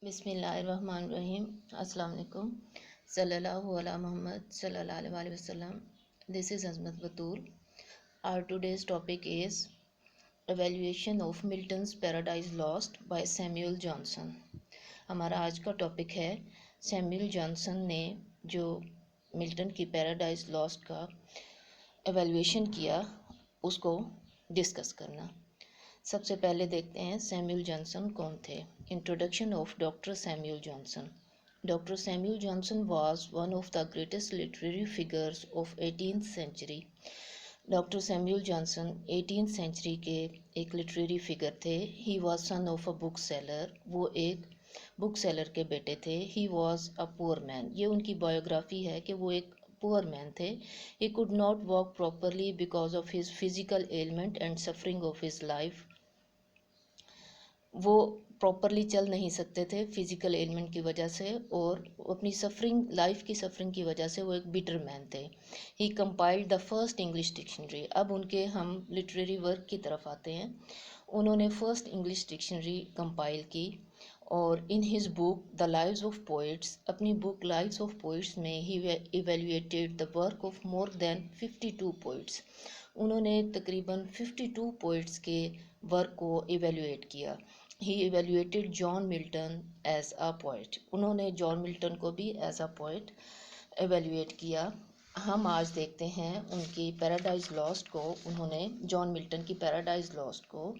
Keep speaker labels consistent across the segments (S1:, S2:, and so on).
S1: بسم اللہ الرحمن الرحیم. السلام علیکم. صلی اللہ علیہ محمد صلی اللہ علیہ وسلم. This is Azmat Batul. Our today's topic is Evaluation of Milton's Paradise Lost by Samuel Johnson. ہمارا آج کا ٹاپک ہے سیموئل جانسن نے جو ملٹن کی پیراڈائز لاسٹ کا ایویلویشن کیا اس کو ڈسکس کرنا. سب سے پہلے دیکھتے ہیں سیموئل جانسن کون تھے. Introduction of doctor Samuel Johnson. Doctor Samuel Johnson was one of the greatest literary figures of 18th century. Doctor Samuel Johnson 18th century کے ایک لٹریری فگر تھے. He was son of a book seller. وہ ایک book seller کے بیٹے تھے. He was a پور مین. یہ ان کی بایوگرافی ہے کہ وہ ایک پور مین تھے. He could not walk properly because of his physical ailment and suffering of his life. وہ پراپرلی چل نہیں سکتے تھے فزیکل ایلمنٹ کی وجہ سے اور اپنی لائف کی سفرنگ کی وجہ سے وہ ایک بیٹر مین تھے. He compiled the first English dictionary. اب ان کے ہم لٹریری ورک کی طرف آتے ہیں. انہوں نے فرسٹ انگلش ڈکشنری کمپائل کی اور in his book the lives of poets, اپنی بک لائیوز آف پوئٹس میں he evaluated the work of more than 52 poets. انہوں نے تقریباً 52 پوئٹس کے ورک کو ایویلویٹ کیا. He evaluated John Milton as a poet. انہوں نے جان ملٹن کو بھی ایز اے پوئٹ ایویلویٹ کیا. ہم آج دیکھتے ہیں ان کی پیراڈائز لاسٹ کو. انہوں نے جان ملٹن کی پیراڈائز لاسٹ کو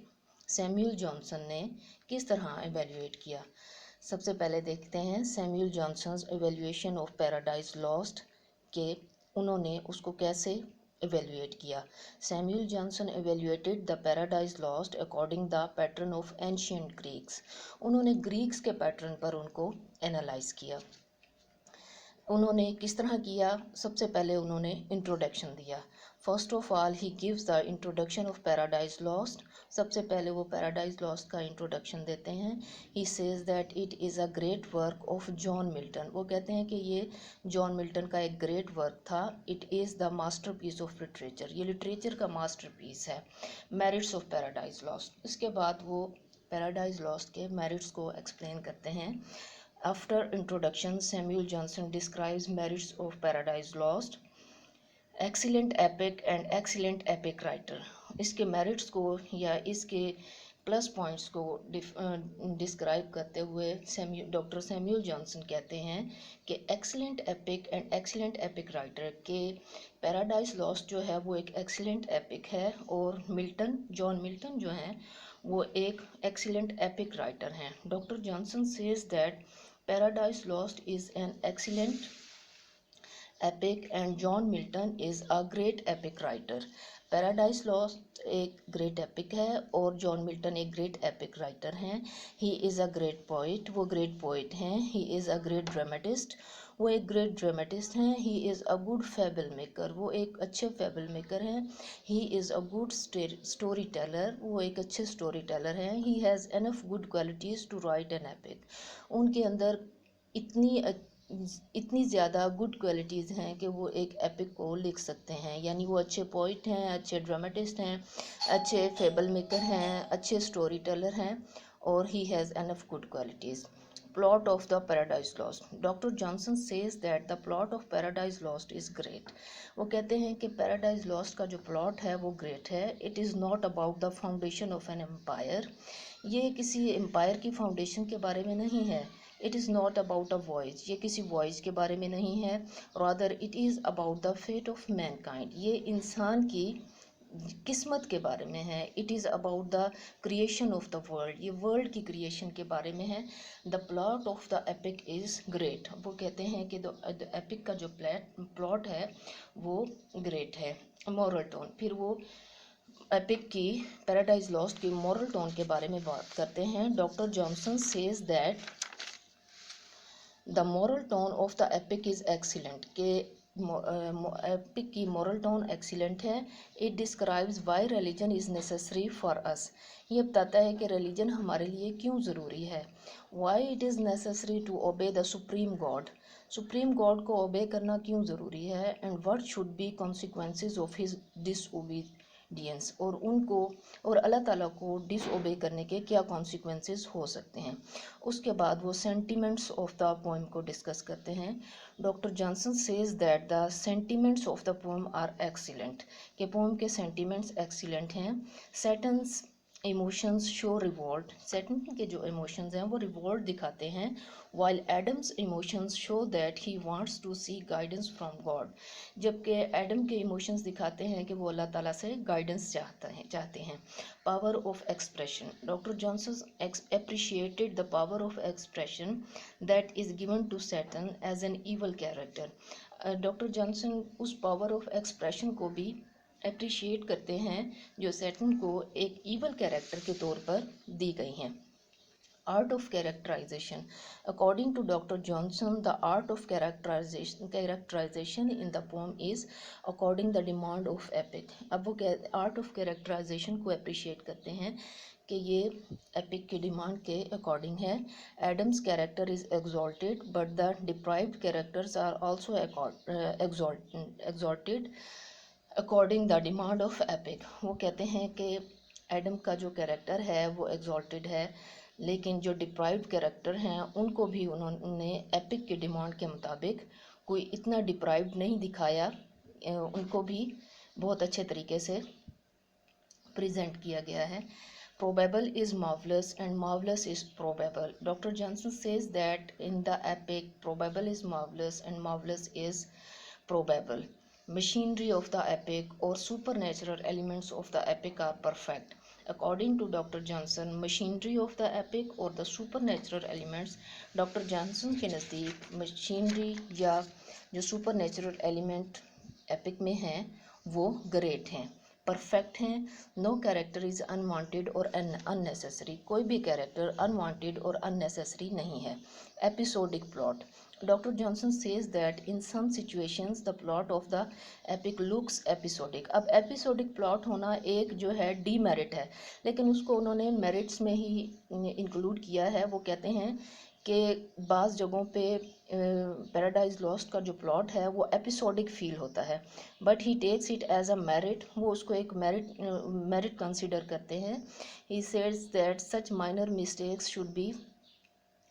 S1: سیموئل جانسن نے کس طرح ایویلویٹ کیا. سب سے پہلے دیکھتے ہیں Samuel Johnson's evaluation of Paradise last کہ انہوں نے اس کو کیسے ایویلویٹ کیا. Samuel Johnson evaluated the Paradise last according the pattern of ancient Greeks. انہوں نے گریکس کے پیٹرن پر ان کو اینالائز کیا. انہوں نے کس طرح کیا؟ سب سے پہلے انہوں نے انٹروڈکشن دیا. First of all he gives the introduction of Paradise Lost. سب سے پہلے وہ پیراڈائز لاسٹ کا انٹروڈکشن دیتے ہیں. He says that it is a great work of John Milton. وہ کہتے ہیں کہ یہ جان ملٹن کا ایک گریٹ ورک تھا. It is the masterpiece of literature. یہ لٹریچر کا ماسٹر پیس ہے. Merits of Paradise Lost. اس کے بعد وہ پیراڈائز لاسٹ کے میرٹس کو ایکسپلین کرتے ہیں. After introduction, Samuel Johnson describes merits of Paradise Lost. Excellent epic and excellent epic writer. اس کے میرٹس کو یا اس کے پلس پوائنٹس کو ڈسکرائب کرتے ہوئے ڈاکٹر سیموئل جانسن کہتے ہیں کہ excellent epic and excellent epic writer کہ پیراڈائز لاسٹ جو ہے وہ ایک ایکسیلنٹ ایپک ہے اور جان ملٹن جو ہیں وہ ایک ایکسیلنٹ ایپک رائٹر ہیں. Doctor Johnson says that Paradise Lost is an excellent epic and John Milton is a great epic writer. Paradise Lost ایک گریٹ ایپک ہے اور جان ملٹن ایک گریٹ ایپک رائٹر ہیں. He is a great poet. وہ great poet ہیں. He is a great dramatist. وہ ایک great dramatist ہیں. He is a good fable maker. وہ ایک اچھے فیبل میکر ہیں. He is a good storyteller. وہ ایک اچھے اسٹوری ٹیلر ہیں. He has enough good qualities to write an epic. ان کے اندر اتنی زیادہ گڈ کوالٹیز ہیں کہ وہ ایک ایپک کو لکھ سکتے ہیں. یعنی وہ اچھے پوئٹ ہیں، اچھے ڈرامٹسٹ ہیں، اچھے فیبل میکر ہیں، اچھے اسٹوری ٹیلر ہیں اور ہی has enough good qualities. Plot of the Paradise Lost. Doctor Johnson says that the plot of Paradise Lost is great. وہ کہتے ہیں کہ پیراڈائز لاسٹ کا جو پلاٹ ہے وہ گریٹ ہے. It is not about the foundation of an empire. یہ کسی امپائر کی فاؤنڈیشن کے بارے میں نہیں ہے. It is not about a wise. یہ کسی وائز کے بارے میں نہیں ہے. Rather it is about the fate of mankind. یہ انسان کی قسمت کے بارے میں ہے. It is about the creation of the world. یہ ورلڈ کی کریشن کے بارے میں ہے. The plot of the epic is great. وہ کہتے ہیں کہ ایپک کا جو پلاٹ ہے وہ گریٹ ہے. Moral tone. پھر وہ ایپک کی پیراڈائز لاسٹ کی مورل ٹون کے بارے میں بات کرتے ہیں. Doctor Johnson says that the moral tone of the epic is excellent. کہ ایپک کی مورل ٹون ایکسیلنٹ ہے. It describes why religion is necessary for us. یہ بتاتا ہے کہ ریلیجن ہمارے لیے کیوں ضروری ہے. Why it is necessary to obey the supreme God. Supreme God کو اوبے کرنا کیوں ضروری ہے. And what should be consequences of his ڈینس اور ان کو اور اللہ تعالیٰ کو ڈس اوبے کرنے کے کیا کانسیکوینسز ہو سکتے ہیں. اس کے بعد وہ سینٹیمنٹس آف دا پوئم کو ڈسکس کرتے ہیں. Doctor Johnson says that the sentiments of the poem are excellent کہ پوئم کے سینٹیمنٹس ایکسیلنٹ ہیں. Satan's emotions show revolt Satan کے جو ایموشنز ہیں وہ ریوولٹ دکھاتے ہیں. while Adam's emotions show that he wants to see guidance from God جبکہ ایڈم کے ایموشنز دکھاتے ہیں کہ وہ اللہ تعالیٰ سے گائیڈنس چاہتے ہیں. Power of expression doctor Johnson appreciated the power of expression that is given to Satan as an evil character. Doctor Johnson اس پاور آف ایکسپریشن کو بھی اپریشیٹ کرتے ہیں جو سیٹن کو ایک ایول کیریکٹر کے طور پر دی گئی ہیں. Art of characterization. According to Dr. Johnson, the art of characterization in the poem is according the demand of epic. اب وہ art of characterization کو appreciate کرتے ہیں کہ یہ ایپک کی ڈیمانڈ کے اکارڈنگ ہے. Adams character is exalted but the deprived characters are also exalted according the demand of epic. وہ کہتے ہیں کہ ایڈم کا جو کیریکٹر ہے وہ ایگزالٹیڈ ہے لیکن جو ڈپرائیوڈ کیریکٹر ہیں ان کو بھی انہوں نے ایپک کی ڈیمانڈ کے مطابق کوئی اتنا ڈپرائیوڈ نہیں دکھایا, ان کو بھی بہت اچھے طریقے سے پریزنٹ کیا گیا ہے. Probable is marvelous and marvelous is probable. Dr. Johnson says that in the epic, probable is marvelous and marvelous is probable. Machinery of the epic or supernatural elements of the epic are perfect. According to Dr. Johnson, machinery of the epic or the supernatural elements, Dr. Johnson کے نزدیک machinery یا جو supernatural element epic میں ہیں وہ great ہیں, perfect ہیں. نو character is unwanted اور unnecessary, کوئی بھی کیریکٹر unwanted اور unnecessary نہیں ہے. Episodic plot. Dr. Johnson says that in some situations the plot of the epic looks episodic. اب ایپیسوڈک پلاٹ ہونا ایک جو ہے ڈی میرٹ ہے لیکن اس کو انہوں نے میرٹس میں ہی انکلوڈ کیا ہے. وہ کہتے ہیں کہ بعض جگہوں پہ پیراڈائز لاسٹ کا جو پلاٹ ہے وہ ایپیسوڈک فیل ہوتا ہے but he takes it as a merit, وہ اس کو ایک میرٹ کنسیڈر کرتے ہیں. He says that such minor mistakes should be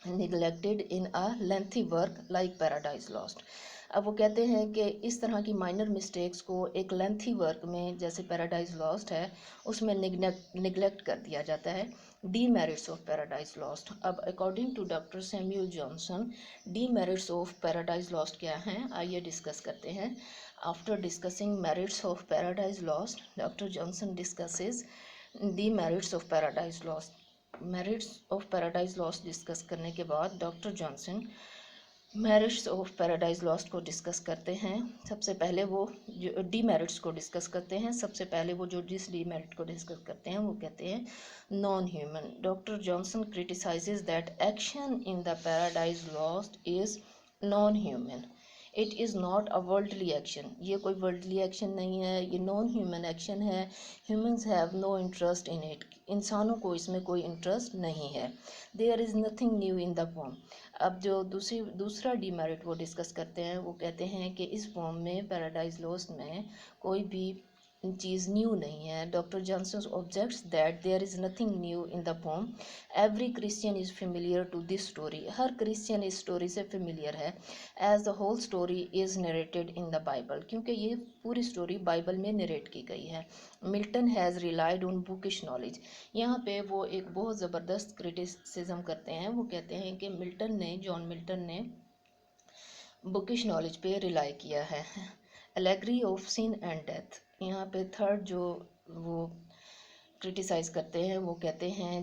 S1: neglected in a lengthy work like Paradise Lost. اب وہ کہتے ہیں کہ اس طرح کی مائنر مسٹیکس کو ایک لینتھی ورک میں جیسے پیراڈائز لاسٹ ہے اس میں نگلیکٹ کر دیا جاتا ہے. Demerits of Paradise Lost. اب according to doctor Samuel Johnson demerits of Paradise Lost کیا ہیں, آئیے ڈسکس کرتے ہیں. After discussing merits of Paradise Lost, doctor Johnson discusses demerits of Paradise Lost. Merits of Paradise Lost discuss کرنے کے بعد doctor Johnson merits of Paradise Lost کو discuss کرتے ہیں. سب سے پہلے وہ جو ڈی میرٹس کو ڈسکس کرتے ہیں. سب سے پہلے وہ جو جس ڈی میرٹ کو ڈسکس کرتے ہیں وہ کہتے ہیں non human. Doctor Johnson criticises that action in the Paradise Lost is non human. It is not a worldly action, یہ کوئی ورلڈلی ایکشن نہیں ہے, یہ نان ہیومن ایکشن ہے. Humans have no interest in it, انسانوں کو اس میں کوئی انٹرسٹ نہیں ہے. There is nothing new in the poem. اب جو دوسرا ڈی میرٹ وہ ڈسکس کرتے ہیں وہ کہتے ہیں کہ اس پوم میں پیراڈائز لاسٹ میں کوئی بھی چیز نیو نہیں ہے. Doctor Johnson objects that there is nothing new in the poem. Every Christian is familiar to this story. ہر کرسچین اس اسٹوری سے فیملیئر ہے. As the whole story is narrated in the Bible, کیونکہ یہ پوری story Bible میں narrate کی گئی ہے. Milton has relied on bookish knowledge. یہاں پہ وہ ایک بہت زبردست کرٹیسزم کرتے ہیں. وہ کہتے ہیں کہ جان ملٹن نے بکش نالج پہ ریلائی کیا ہے. الیگری آف سن اینڈ ڈیتھ. یہاں پہ تھرڈ جو وہ کرٹیسائز کرتے ہیں وہ کہتے ہیں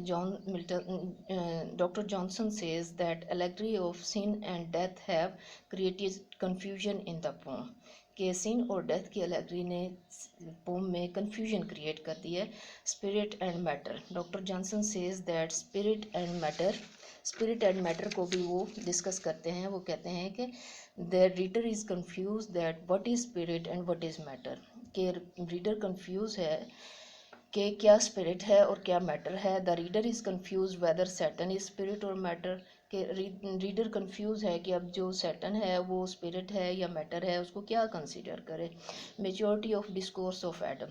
S1: doctor Johnson says that allegory of sin and death have created confusion in the poem. کہ سن اور ڈیتھ کی الیگری نے پوم میں کنفیوژن کریٹ کر دی ہے. Spirit and matter. Doctor Johnson says that spirit and matter کو بھی وہ ڈسکس کرتے ہیں. وہ کہتے ہیں کہ the reader is confused that what is spirit and what is matter. کہ ریڈر کنفیوز ہے کہ کیا اسپرٹ ہے اور کیا میٹر ہے. The reader is confuse whether Satan is spirit or matter. کہ ریڈر کنفیوز ہے کہ اب جو سیٹن ہے وہ اسپرٹ ہے یا میٹر ہے, اس کو کیا کنسیڈر کرے. Majority of discourse of Adam.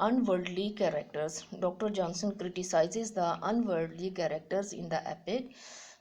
S1: unworldly characters. Dr. Johnson criticizes the unworldly characters in the epic.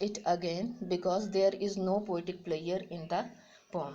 S1: it again because there is no poetic pleasure in the poem,